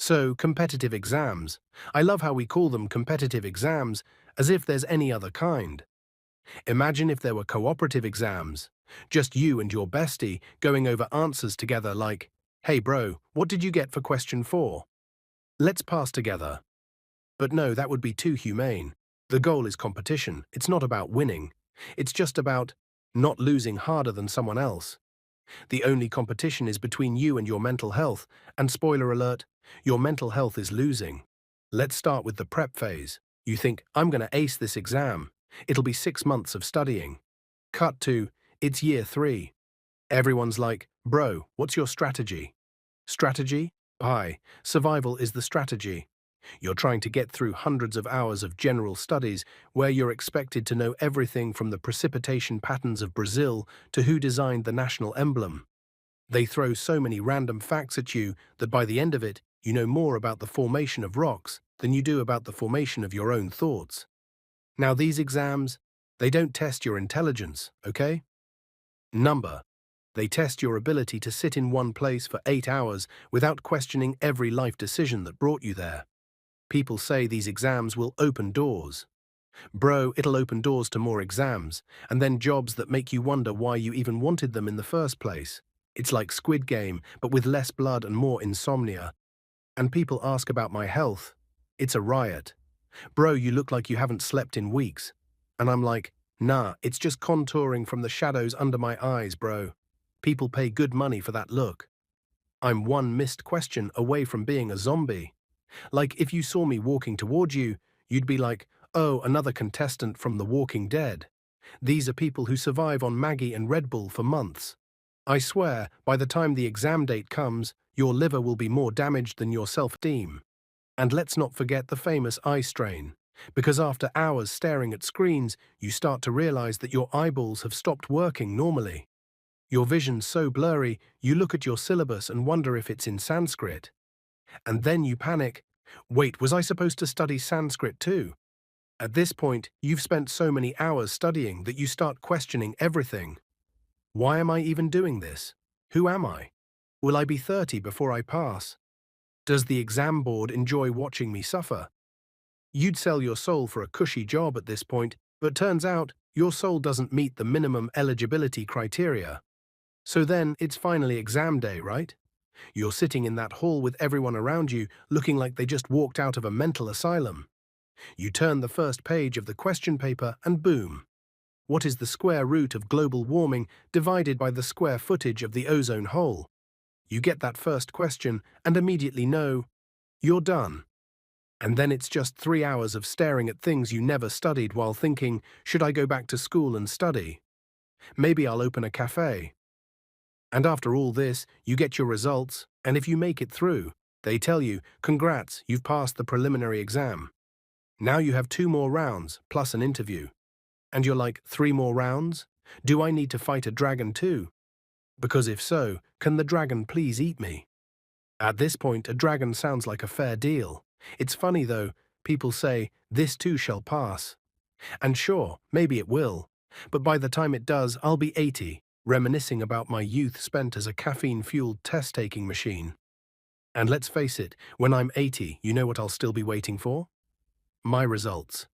So, competitive exams. I love how we call them competitive exams, as if there's any other kind. Imagine if there were cooperative exams. Just you and your bestie going over answers together like, "Hey bro, what did you get for question 4? Let's pass together." But no, that would be too humane. The goal is competition. It's not about winning. It's just about not losing harder than someone else. The only competition is between you and your mental health, and spoiler alert, your mental health is losing. Let's start with the prep phase. You think, I'm going to ace this exam. It'll be 6 months of studying. Cut to, it's year 3. Everyone's like, bro, what's your strategy? Strategy? Pie. Survival is the strategy. You're trying to get through hundreds of hours of general studies where you're expected to know everything from the precipitation patterns of Brazil to who designed the national emblem. They throw so many random facts at you that by the end of it, you know more about the formation of rocks than you do about the formation of your own thoughts. Now these exams, they don't test your intelligence, okay? Number. They test your ability to sit in one place for 8 hours without questioning every life decision that brought you there. People say these exams will open doors. Bro, it'll open doors to more exams, and then jobs that make you wonder why you even wanted them in the first place. It's like Squid Game, but with less blood and more insomnia. And people ask about my health. It's a riot. Bro, you look like you haven't slept in weeks. And I'm like, nah, it's just contouring from the shadows under my eyes, bro. People pay good money for that look. I'm one missed question away from being a zombie. Like, if you saw me walking towards you, you'd be like, oh, another contestant from The Walking Dead. These are people who survive on Maggie and Red Bull for months. I swear, by the time the exam date comes, your liver will be more damaged than your self-esteem. And let's not forget the famous eye strain. Because after hours staring at screens, you start to realize that your eyeballs have stopped working normally. Your vision's so blurry, you look at your syllabus and wonder if it's in Sanskrit. And then you panic. Wait, was I supposed to study Sanskrit too? At this point, you've spent so many hours studying that you start questioning everything. Why am I even doing this? Who am I? Will I be 30 before I pass? Does the exam board enjoy watching me suffer? You'd sell your soul for a cushy job at this point, but turns out your soul doesn't meet the minimum eligibility criteria. So then it's finally exam day, right? You're sitting in that hall with everyone around you looking like they just walked out of a mental asylum. You turn the first page of the question paper and boom. What is the square root of global warming divided by the square footage of the ozone hole? You get that first question and immediately know you're done. And then it's just 3 hours of staring at things you never studied while thinking, should I go back to school and study? Maybe I'll open a cafe. And after all this, you get your results, and if you make it through, they tell you, congrats, you've passed the preliminary exam. Now you have 2 more rounds, plus an interview. And you're like, 3 more rounds? Do I need to fight a dragon too? Because if so, can the dragon please eat me? At this point, a dragon sounds like a fair deal. It's funny though, people say, this too shall pass. And sure, maybe it will. But by the time it does, I'll be 80, reminiscing about my youth spent as a caffeine-fueled test-taking machine. And let's face it, when I'm 80, you know what I'll still be waiting for? My results.